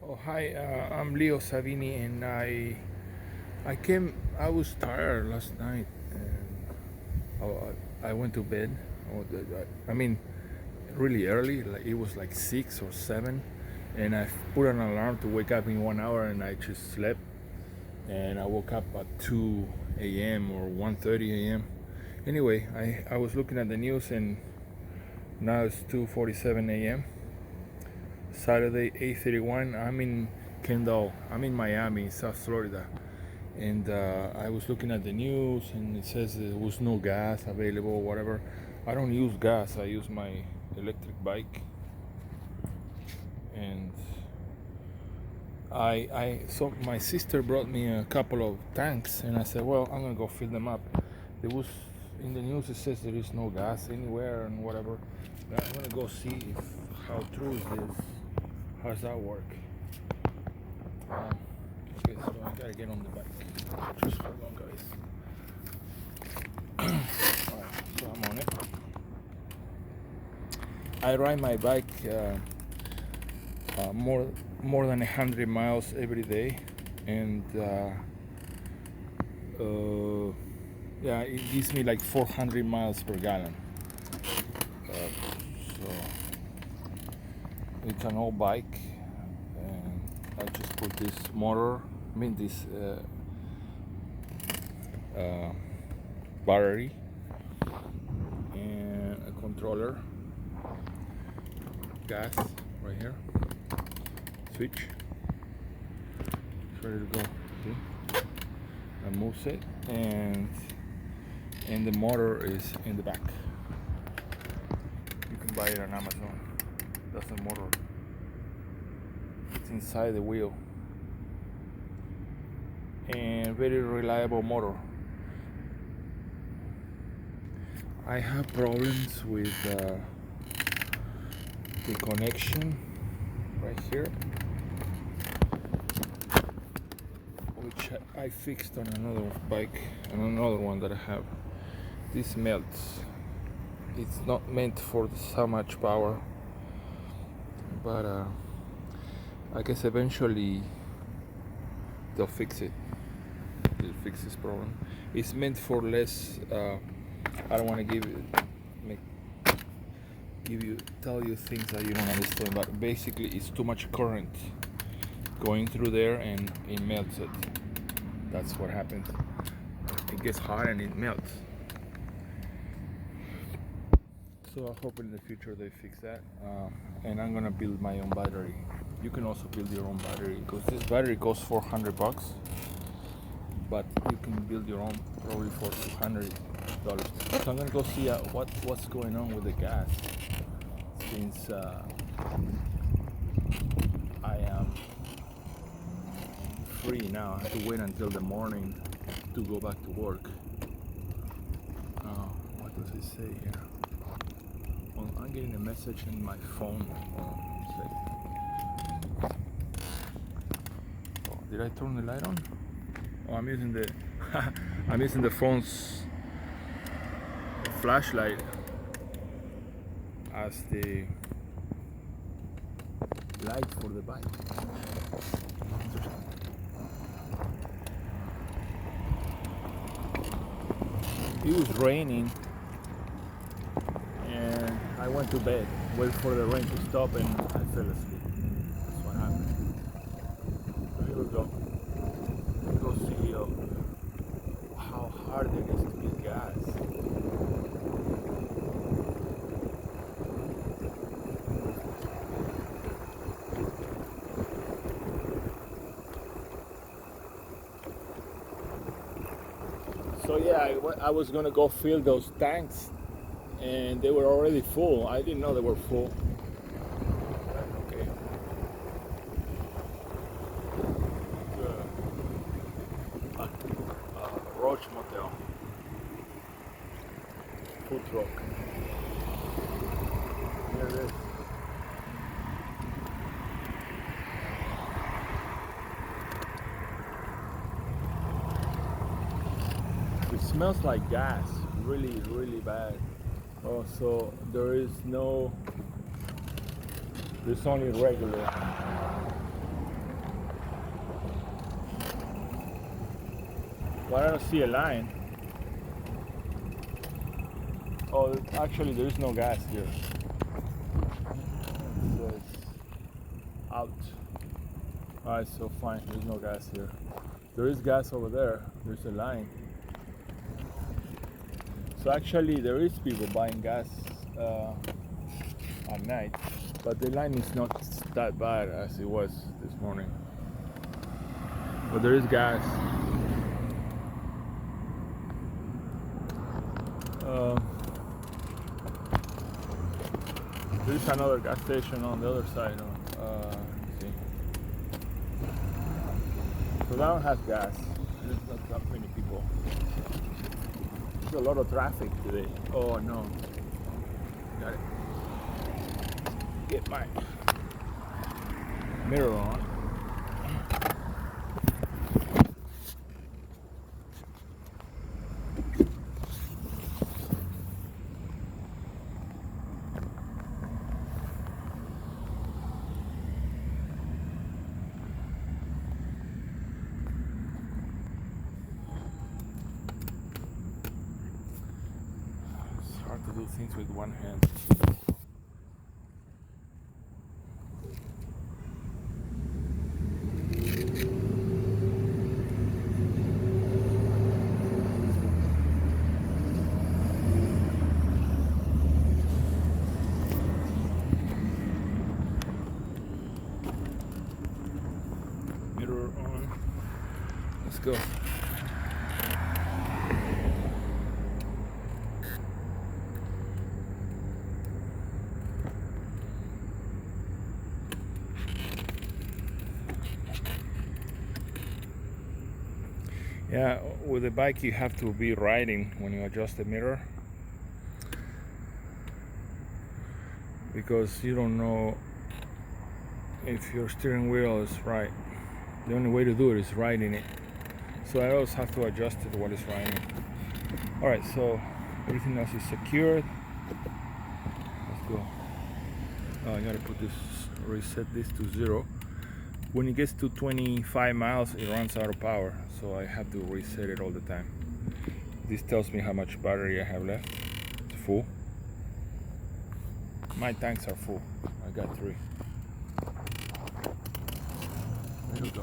Oh hi, I'm Leo Savini, and I was tired last night, and I went to bed. I mean, really early. Like it was like 6 or 7, and I put an alarm to wake up in 1 hour, and I just slept. And I woke up at 2 a.m. or 1:30 a.m. Anyway, I was looking at the news, and now it's 2:47 a.m. Saturday, 8:31. I'm in Kendall. I'm in Miami, South Florida, and I was looking at the news, and it says there was no gas available, whatever. I don't use gas. I use my electric bike, and so my sister brought me a couple of tanks, and I said, well, I'm gonna go fill them up. There was in the news it says there is no gas anywhere and whatever. I'm gonna go see if how true is this. How does that work? Okay, so I gotta get on the bike. Just hold on, guys. Alright, so I'm on it. I ride my bike more than 100 miles every day, and yeah, it gives me like 400 miles per gallon. So it's an old bike, and I just put this motor. I mean this battery and a controller, gas right here, switch, it's ready to go. See? I moves it, and the motor is in the back. You can buy it on Amazon. That's the motor. It's inside the wheel, and very reliable motor. I have problems with the connection right here, which I fixed on another bike, and another one that I have. This melts. It's not meant for so much power, but I guess eventually they'll fix it. They'll fix this problem. It's meant for less. I don't want to tell you things that you don't understand, but basically it's too much current going through there, and it melts it. That's what happens. It gets hot and it melts. So I hope in the future they fix that. And I'm gonna build my own battery. You can also build your own battery, because this battery costs $400, but you can build your own probably for $200. So I'm gonna go see what's going on with the gas, since I am free now. I have to wait until the morning to go back to work. What does it say here? Well, I'm getting a message in my phone. Oh, did I turn the light on? Oh, I'm using the I'm using the phone's flashlight as the light for the bike. It was raining, and I went to bed, wait for the rain to stop, and I fell asleep. That's what happened. So here we go. Let's go see how hard it is to get gas. So yeah, I was gonna go fill those tanks, and they were already full. I didn't know they were full. Okay. Roach Motel. Food truck. Here it is. It smells like gas, really, really bad. Oh, so there's only regular. But I don't see a line. Oh, actually there is no gas here. It says out. Alright, so fine, there's no gas here. There is gas over there. There's a line. So actually there is people buying gas at night, but the line is not that bad as it was this morning. But there is gas. There is another gas station on the other side. Let's see. So that one has gas. There's not that many people. There's a lot of traffic today. Oh no. Got it. Get my mirror on. To do things with one hand. Mirror on. Let's go. Yeah, with the bike you have to be riding when you adjust the mirror, because you don't know if your steering wheel is right. The only way to do it is riding it. So I always have to adjust it while it's riding. Alright, so everything else is secured. Let's go. Oh, I gotta put this, reset this to 0. When it gets to 25 miles, it runs out of power, so I have to reset it all the time. This tells me how much battery I have left. It's full. My tanks are full. I got 3. There we go.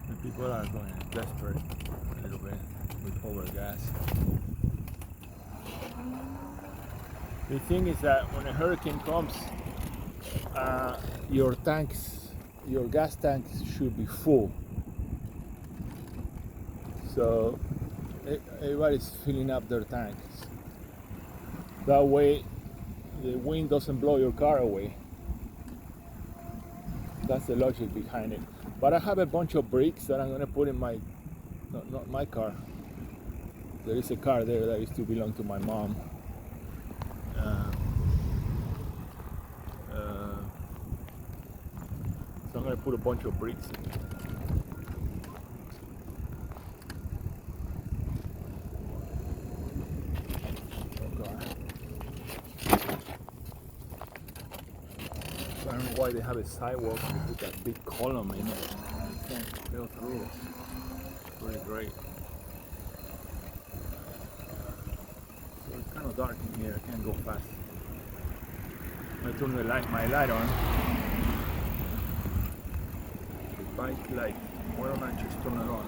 The people are going desperate a little bit with over gas. The thing is that when a hurricane comes, your gas tanks should be full. So everybody's filling up their tanks. That way the wind doesn't blow your car away. That's the logic behind it. But I have a bunch of bricks that I'm gonna put in my, not my car. There is a car there that used to belong to my mom. So I'm gonna put a bunch of bricks in. Oh God. So I don't know why they have a sidewalk and put that big column in it. You can't go through. It's really great. So it's kind of dark in here. I can't go fast. I turn my light on. Bike light. Why don't I just turn it on?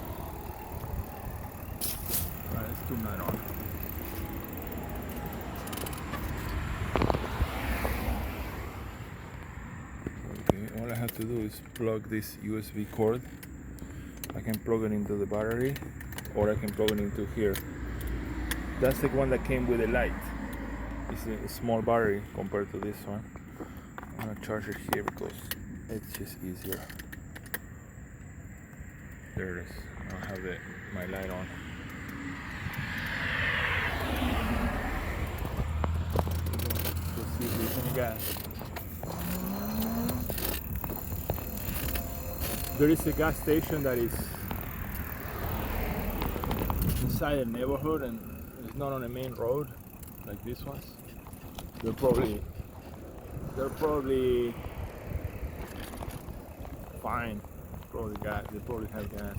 Alright, let's turn that on. Okay, all I have to do is plug this USB cord. I can plug it into the battery, or I can plug it into here. That's the one that came with the light. It's a small battery compared to this one. I'm gonna charge it here because it's just easier. There it is. I'll have my light on. Let's see if there's any gas. There is a gas station that is inside a neighborhood and it's not on a main road like this one. They're probably fine. They probably have gas.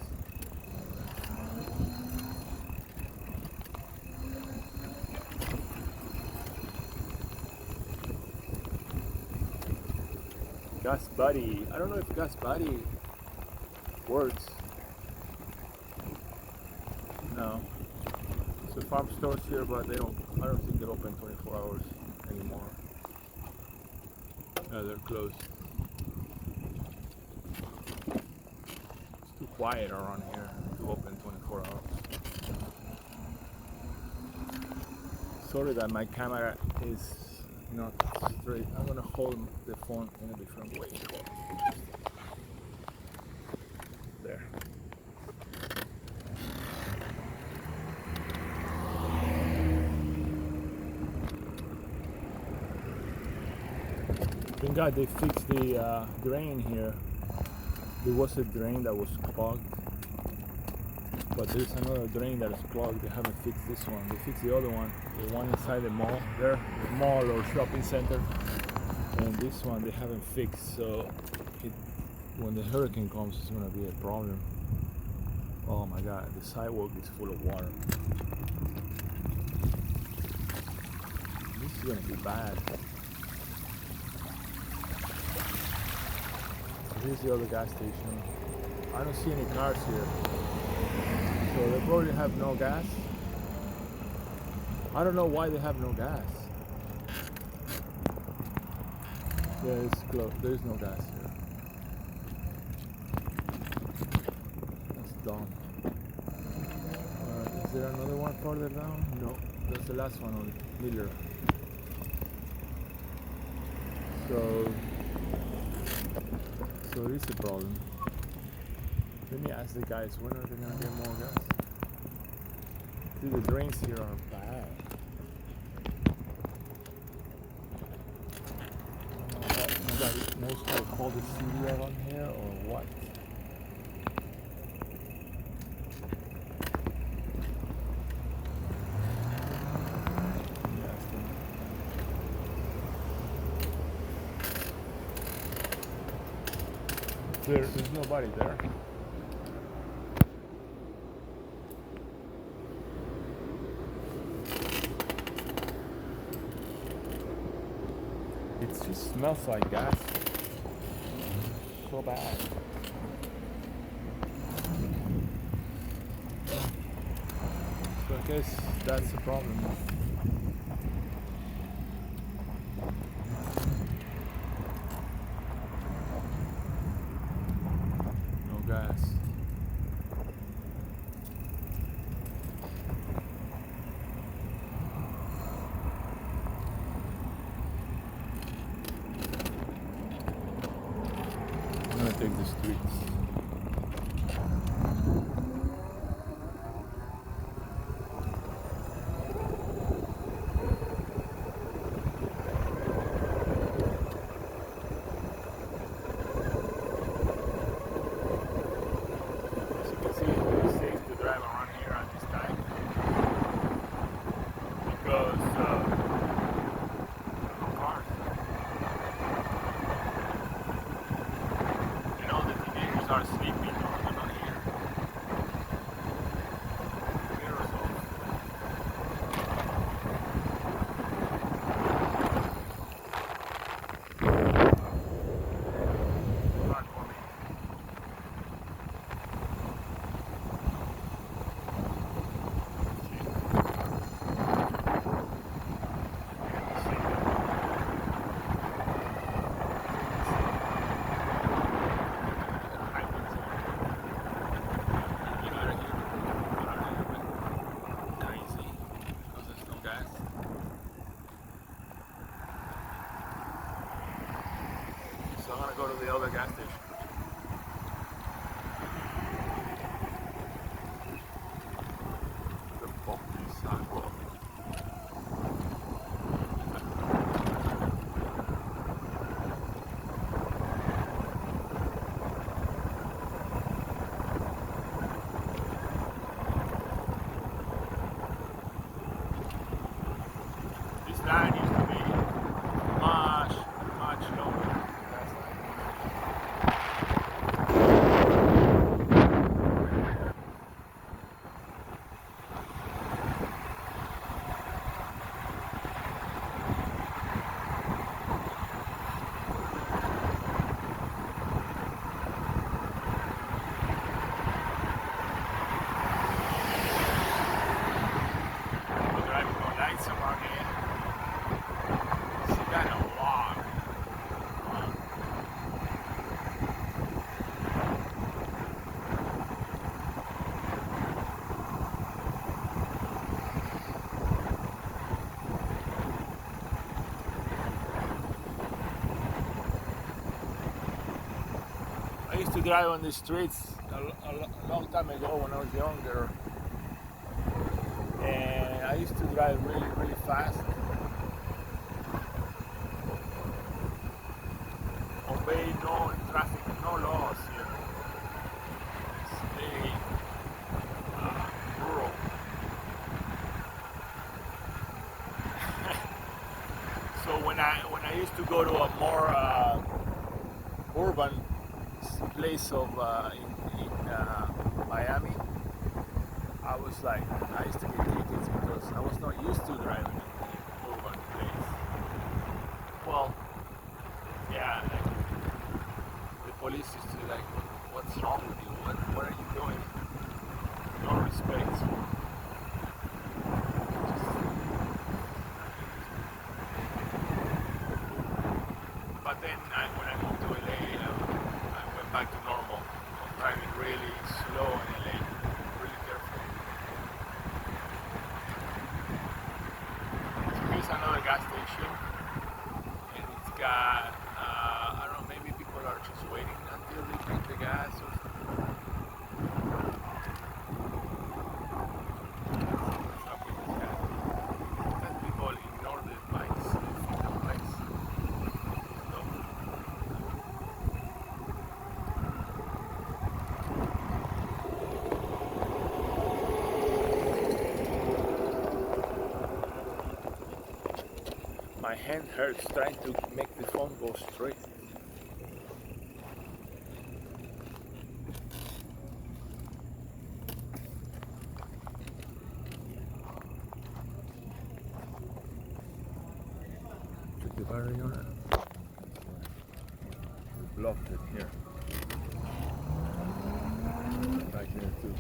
Gas Buddy. I don't know if Gas Buddy works. No. So farm stores here, but I don't think they're open 24 hours anymore. No, they're closed. It's too quiet around here to open 24 hours. Sorry that my camera is not straight. I'm gonna hold the phone in a different way. There. Thank God they fixed the drain here. There was a drain that was clogged, but there's another drain that is clogged. They haven't fixed this one. They fixed the other one, the one inside the mall there, the mall or shopping center. And this one they haven't fixed, so when the hurricane comes, it's gonna be a problem. Oh my God, the sidewalk is full of water. This is gonna be bad. Here's the other gas station. I don't see any cars here. So they probably have no gas. I don't know why they have no gas. Yeah, it's closed. There is no gas here. That's dumb. Is there another one further down? No, that's the last one on Miller. So it is a problem. Let me ask the guys, when are they gonna get more gas? See, the drains here are bad. Nobody knows how to call the city around here or what. There's nobody there. It just smells like gas. So bad. So I guess that's the problem. Gas. I'm gonna take the streets. Are sleeping. They're not here. Mirrors off. Hard for me. So I'm gonna go to the other gas station. The bumpy sidewalk. This line used to be much longer. drive on the streets a long time ago when I was younger, and I used to drive really, really fast. Obey no traffic, no laws here. It's very rural. So when I used to go to a more urban place of in Miami, I was like, I used to get tickets because I was not used to driving in urban place. Well, yeah, like, the police used to be like, what's wrong with you? What are you doing? No respect. But then when I moved to LA, I went back to normal. Driving really slow in LA, really careful. So here's another gas station, and it's got, I don't know, maybe people are just waiting until they drink the gas or something. What's up with this guy? Sometimes people ignore the lights, the lights. So, my hand hurts trying to make the phone go straight. Check the battery on it. We blocked it here. Back there too.